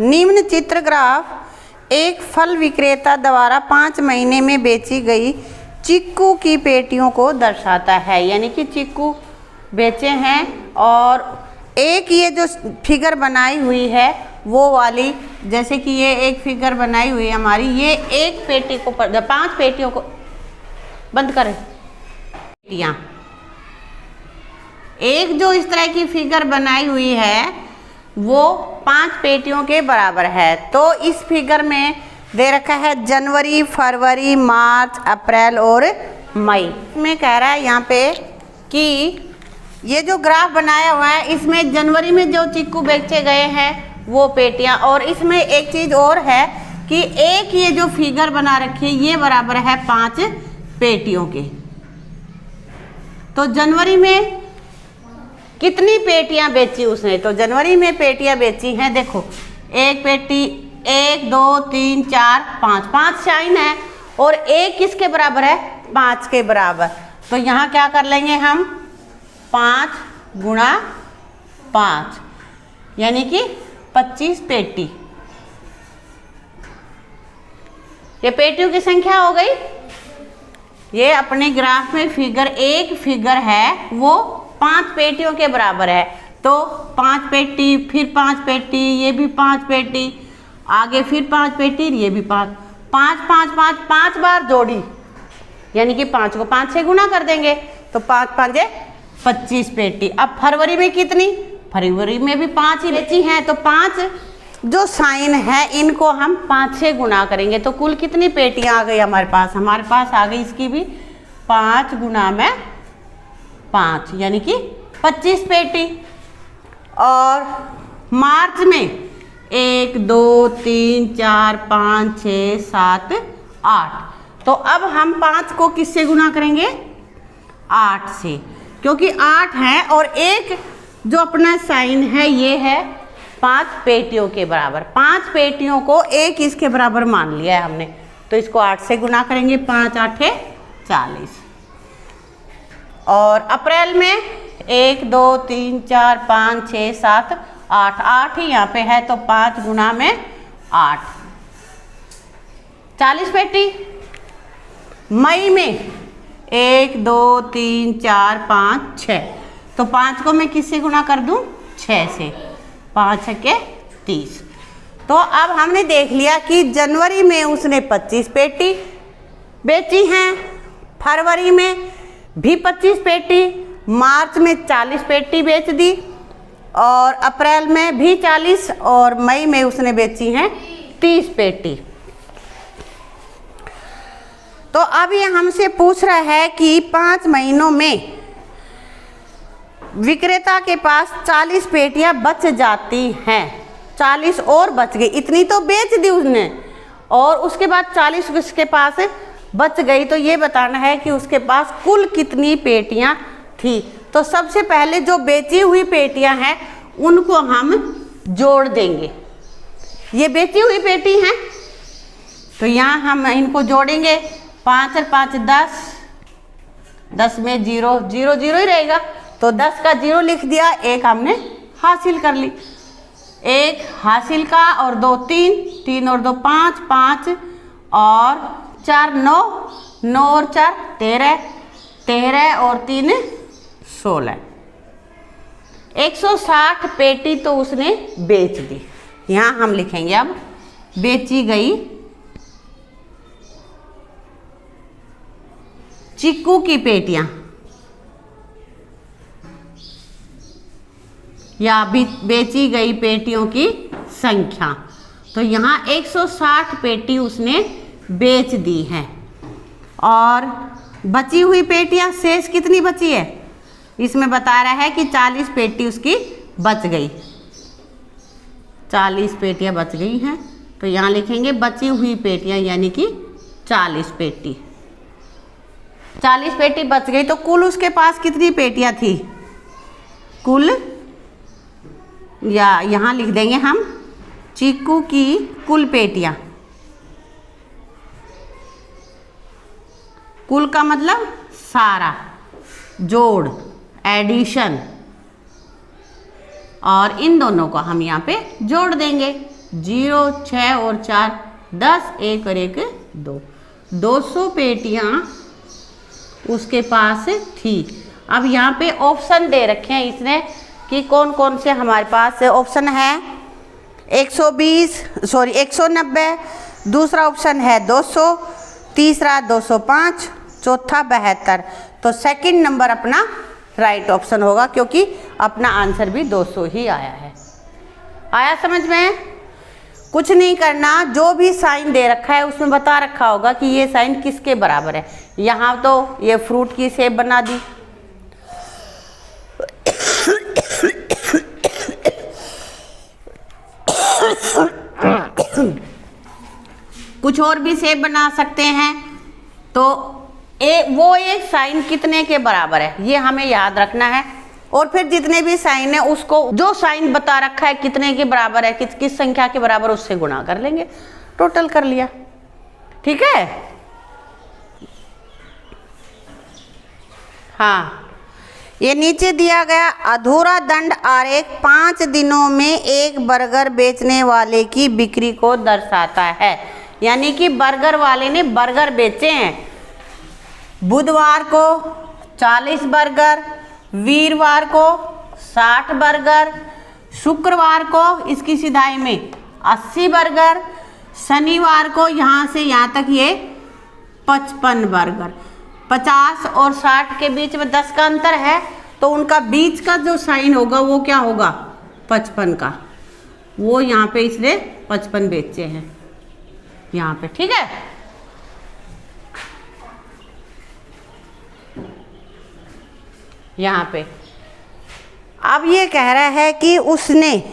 निम्न चित्रग्राफ एक फल विक्रेता द्वारा 5 महीने में बेची गई चीकू की पेटियों को दर्शाता है। यानी कि चीकू बेचे हैं और एक ये जो फिगर बनाई हुई है वो वाली, जैसे कि ये एक फिगर बनाई हुई है हमारी, ये एक पेटी को 5 पेटियों को बंद करें पेटियाँ, एक जो इस तरह की फिगर बनाई हुई है वो 5 पेटियों के बराबर है। तो इस फिगर में दे रखा है जनवरी, फरवरी, मार्च, अप्रैल और मई में। कह रहा है यहाँ पे कि ये जो ग्राफ बनाया हुआ है इसमें जनवरी में जो चीकू बेचे गए हैं वो पेटियां, और इसमें एक चीज़ और है कि एक ये जो फिगर बना रखी है ये बराबर है 5 पेटियों के। तो जनवरी में कितनी पेटियां बेची उसने? तो जनवरी में पेटियां बेची हैं, देखो एक पेटी, 1 2 3 4 5 साइन है और एक किसके बराबर है? 5 के बराबर। तो यहाँ क्या कर लेंगे हम? 5 गुणा 5 यानी कि 25 पेटी। ये पेटियों की संख्या हो गई। ये अपने ग्राफ में फिगर एक फिगर है वो 5 पेटियों के बराबर है। तो 5 पेटी, फिर 5 पेटी, ये भी 5 पेटी, आगे फिर 5 पेटी, ये भी 5 5 बार जोड़ी, यानी कि 5 को 5 से गुणा कर देंगे तो 5 5 25 पेटी। अब फरवरी में कितनी? फरवरी में भी 5 ही बेची हैं, तो 5 जो साइन है इनको हम 5 से गुणा करेंगे तो कुल कितनी पेटियां आ गई हमारे पास? हमारे पास आ गई इसकी भी 5 गुणा में 5 यानी कि 25 पेटी। और मार्च में 1 2 3 4 5 6 7 8। तो अब हम 5 को किससे गुणा करेंगे? 8 से, क्योंकि 8 है और एक जो अपना साइन है ये है 5 पेटियों के बराबर। 5 पेटियों को एक इसके बराबर मान लिया है हमने, तो इसको 8 से गुणा करेंगे, 5 8 40। और अप्रैल में 1 2 3 4 5 6 7 8 ही यहाँ पे है, तो 5 गुणा में 8 40 पेटी। मई में 1 2 3 4 5 6, तो 5 को मैं किससे गुणा कर दूं? 6 से, 5 6 30। तो अब हमने देख लिया कि जनवरी में उसने 25 पेटी बेची हैं, फरवरी में भी 25 पेटी, मार्च में 40 पेटी बेच दी, और अप्रैल में भी 40, और मई में उसने बेची हैं 30 पेटी। तो अब ये हमसे पूछ रहा है कि 5 महीनों में विक्रेता के पास 40 पेटियां बच जाती हैं, 40 और बच गई, इतनी तो बेच दी उसने और उसके बाद 40 उसके पास बच गई, तो ये बताना है कि उसके पास कुल कितनी पेटियां थी। तो सबसे पहले जो बेची हुई पेटियां हैं उनको हम जोड़ देंगे। ये बेची हुई पेटी हैं तो यहाँ हम इनको जोड़ेंगे, 5 और 5 10, 10 में 0 0 0 ही रहेगा, तो 10 का 0 लिख दिया, एक हमने हासिल कर ली, एक हासिल का, और 2 3, 3 और 2 5, 5 और 4 9, 9 और 4 13, 13 और 3 16, 160 पेटी तो उसने बेच दी। यहाँ हम लिखेंगे अब बेची गई चीकू की पेटियां या बेची गई पेटियों की संख्या। तो यहाँ 160 पेटी उसने बेच दी है, और बची हुई पेटियां शेष कितनी बची है? इसमें बता रहा है कि 40 पेटी उसकी बच गई, 40 पेटियां बच गई हैं, तो यहाँ लिखेंगे बची हुई पेटियां यानी कि 40 पेटी। 40 पेटी बच गई, तो कुल उसके पास कितनी पेटियां थी? कुल, या यहाँ लिख देंगे हम चीकू की कुल पेटियां। कुल का मतलब सारा, जोड़, एडिशन, और इन दोनों को हम यहाँ पे जोड़ देंगे। 0 6 और 4 10, 1 और 1 2, 200 पेटियां उसके पास थी। अब यहाँ पे ऑप्शन दे रखे हैं इसने कि कौन कौन से हमारे पास ऑप्शन है। 190, दूसरा ऑप्शन है 200, तीसरा 205, चौथा 72। तो सेकंड नंबर अपना राइट ऑप्शन होगा, क्योंकि अपना आंसर भी 200 ही आया है। आया समझ में? कुछ नहीं करना, जो भी साइन दे रखा है उसमें बता रखा होगा कि ये साइन किसके बराबर है। यहाँ तो ये फ्रूट की शेप बना दी, कुछ और भी शेप बना सकते हैं। तो वो एक साइन कितने के बराबर है ये हमें याद रखना है। और फिर जितने भी साइन है उसको जो साइन बता रखा है कितने के बराबर है, किस संख्या के बराबर, उससे गुणा कर लेंगे, टोटल कर लिया। ठीक है। हाँ, ये नीचे दिया गया अधूरा दंड आरेख 5 दिनों में एक बर्गर बेचने वाले की बिक्री को दर्शाता है। यानी कि बर्गर वाले ने बर्गर बेचे हैं। बुधवार को 40 बर्गर, वीरवार को 60 बर्गर, शुक्रवार को इसकी सिधाई में 80 बर्गर, शनिवार को यहाँ से यहाँ तक ये 55 बर्गर। 50 और 60 के बीच में 10 का अंतर है, तो उनका बीच का जो साइन होगा वो क्या होगा, 55 का। वो यहाँ पे इसने 55 बेचे हैं यहाँ पे। ठीक है। यहाँ पे अब ये कह रहा है कि उसने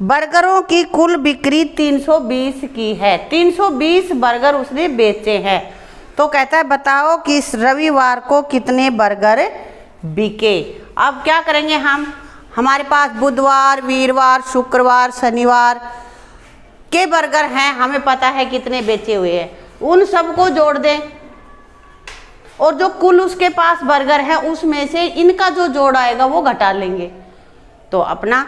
बर्गरों की कुल बिक्री 320 की है। 320 बर्गर उसने बेचे हैं। तो कहता है बताओ कि इस रविवार को कितने बर्गर बिके। अब क्या करेंगे हम, हमारे पास बुधवार, वीरवार, शुक्रवार, शनिवार के बर्गर हैं, हमें पता है कितने बेचे हुए हैं, उन सबको जोड़ दें और जो कुल उसके पास बर्गर है उसमें से इनका जो जोड़ आएगा वो घटा लेंगे। तो अपना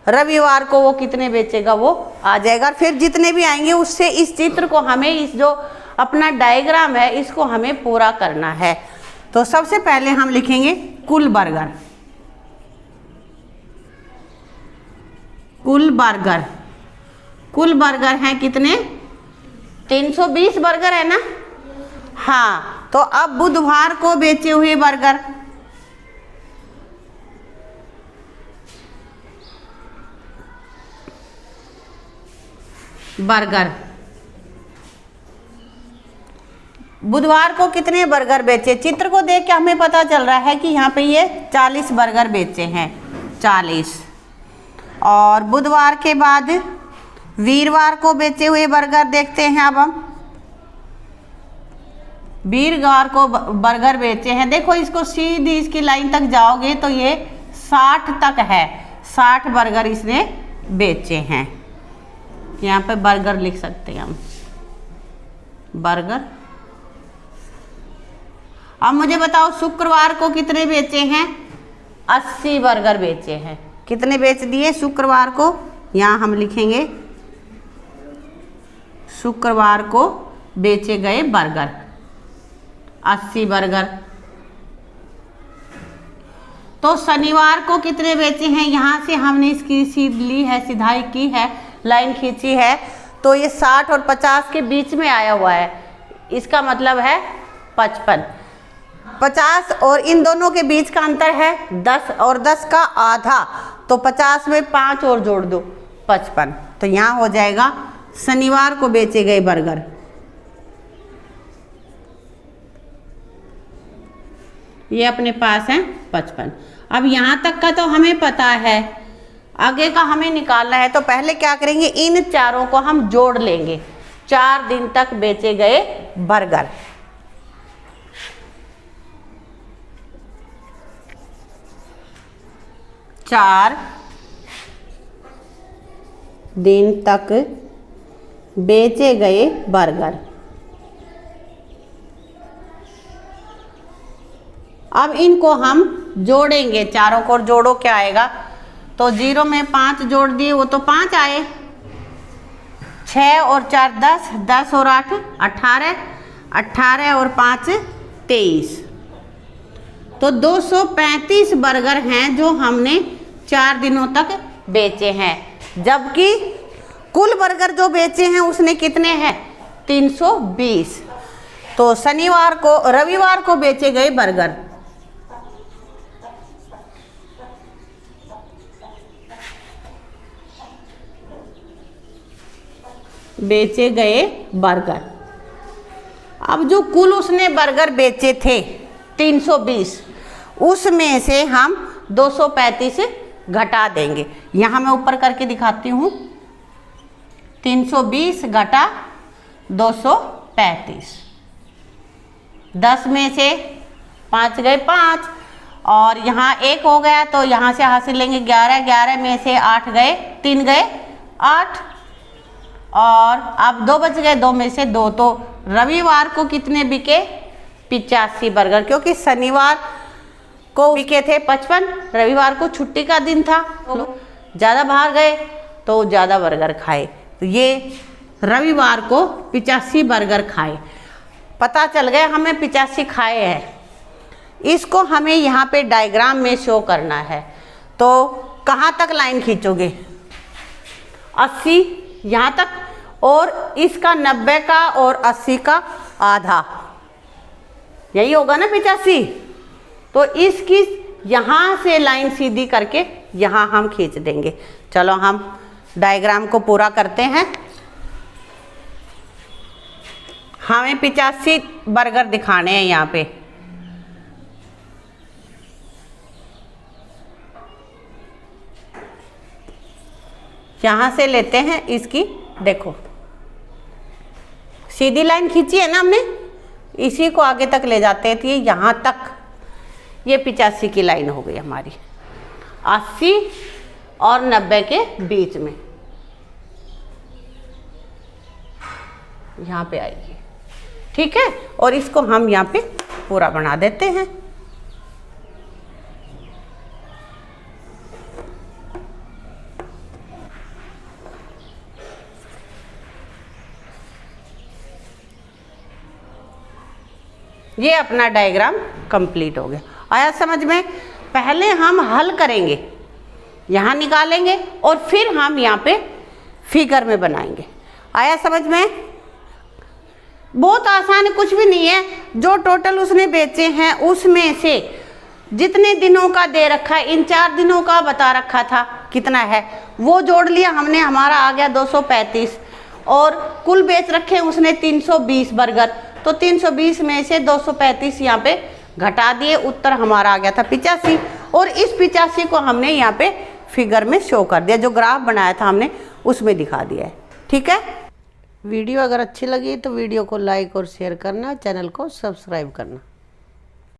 रविवार को वो कितने बेचेगा वो आ जाएगा। फिर जितने भी आएंगे उससे इस चित्र को हमें, इस जो अपना डायग्राम है इसको हमें पूरा करना है। तो सबसे पहले हम लिखेंगे कुल बर्गर। कुल बर्गर, कुल बर्गर हैं कितने, 320 बर्गर है ना। हाँ, तो अब बुधवार को बेचे हुए बर्गर, बुधवार को कितने बर्गर बेचे। चित्र को देख के हमें पता चल रहा है कि यहाँ पे ये 40 बर्गर बेचे हैं, 40। और बुधवार के बाद वीरवार को बेचे हुए बर्गर देखते हैं। अब हम वीरवार को बर्गर बेचे हैं। देखो इसको सीधी इसकी लाइन तक जाओगे तो ये 60 तक है, 60 बर्गर इसने बेचे हैं। यहाँ पे बर्गर लिख सकते हैं हम, बर्गर। अब मुझे बताओ शुक्रवार को कितने बेचे हैं, 80 बर्गर बेचे हैं। कितने बेच दिए शुक्रवार को, यहाँ हम लिखेंगे शुक्रवार को बेचे गए बर्गर 80 बर्गर। तो शनिवार को कितने बेचे हैं, यहाँ से हमने इसकी सीध ली है, सिधाई की है, लाइन खींची है, तो ये 60 और 50 के बीच में आया हुआ है। इसका मतलब है 55। 50 और इन दोनों के बीच का अंतर है 10 और 10 का आधा, तो 50 में 5 और जोड़ दो 55। तो यहाँ हो जाएगा शनिवार को बेचे गए बर्गर। ये अपने पास है 55। अब यहाँ तक का तो हमें पता है, आगे का हमें निकालना है। तो पहले क्या करेंगे, इन चारों को हम जोड़ लेंगे। 4 दिन तक बेचे गए बर्गर, चार दिन तक बेचे गए बर्गर। अब इनको हम जोड़ेंगे, चारों को जोड़ो क्या आएगा, तो 0 में 5 जोड़ दिए वो तो 5 आए, 6 और 4 10, 10 और 8 18, 18 और 5 23। तो 235 बर्गर हैं जो हमने 4 दिनों तक बेचे हैं, जबकि कुल बर्गर जो बेचे हैं उसने कितने हैं 320। तो रविवार को बेचे गए बर्गर, अब जो कुल उसने बर्गर बेचे थे 320, उसमें से हम 235 घटा देंगे। यहाँ मैं ऊपर करके दिखाती हूँ, 320 घटा 235, 10 में से 5 गए 5, और यहाँ 1 हो गया तो यहाँ से हासिल लेंगे 11, 11 में से 8 गए, 3 गए 8, और अब 2 बच गए, 2 में से 2। तो रविवार को कितने बिके 85 बर्गर, क्योंकि शनिवार को बिके थे 55, रविवार को छुट्टी का दिन था, तो ज़्यादा बाहर गए तो ज़्यादा बर्गर खाए। तो ये रविवार को 85 बर्गर खाए, पता चल गया हमें 85 खाए हैं। इसको हमें यहाँ पे डायग्राम में शो करना है। तो कहाँ तक लाइन खींचोगे 80 यहाँ तक, और इसका 90 का और 80 का आधा, यही होगा ना 85। तो इसकी यहाँ से लाइन सीधी करके यहाँ हम खींच देंगे। चलो हम डायग्राम को पूरा करते हैं। हमें 85 बर्गर दिखाने हैं यहाँ पे। यहाँ से लेते हैं इसकी, देखो सीधी लाइन खींची है ना हमने, इसी को आगे तक ले जाते हैं। तो ये यहाँ तक, ये 85 की लाइन हो गई हमारी, 80 और 90 के बीच में यहाँ पे आएगी, ठीक है। और इसको हम यहाँ पे पूरा बना देते हैं। ये अपना डायग्राम कंप्लीट हो गया। आया समझ में? पहले हम हल करेंगे, यहाँ निकालेंगे और फिर हम यहाँ पे फिगर में बनाएंगे। आया समझ में? बहुत आसान है, कुछ भी नहीं है। जो टोटल उसने बेचे हैं उसमें से जितने दिनों का दे रखा है, इन 4 दिनों का बता रखा था कितना है, वो जोड़ लिया हमने, हमारा आ गया 235। और कुल बेच रखे उसने 320 बर्गर, तो 320 में से 235 यहाँ पे घटा दिए, उत्तर हमारा आ गया था 85। और इस 85 को हमने यहाँ पे फिगर में शो कर दिया, जो ग्राफ बनाया था हमने उसमें दिखा दिया है, ठीक है। वीडियो अगर अच्छी लगी तो वीडियो को लाइक और शेयर करना, चैनल को सब्सक्राइब करना।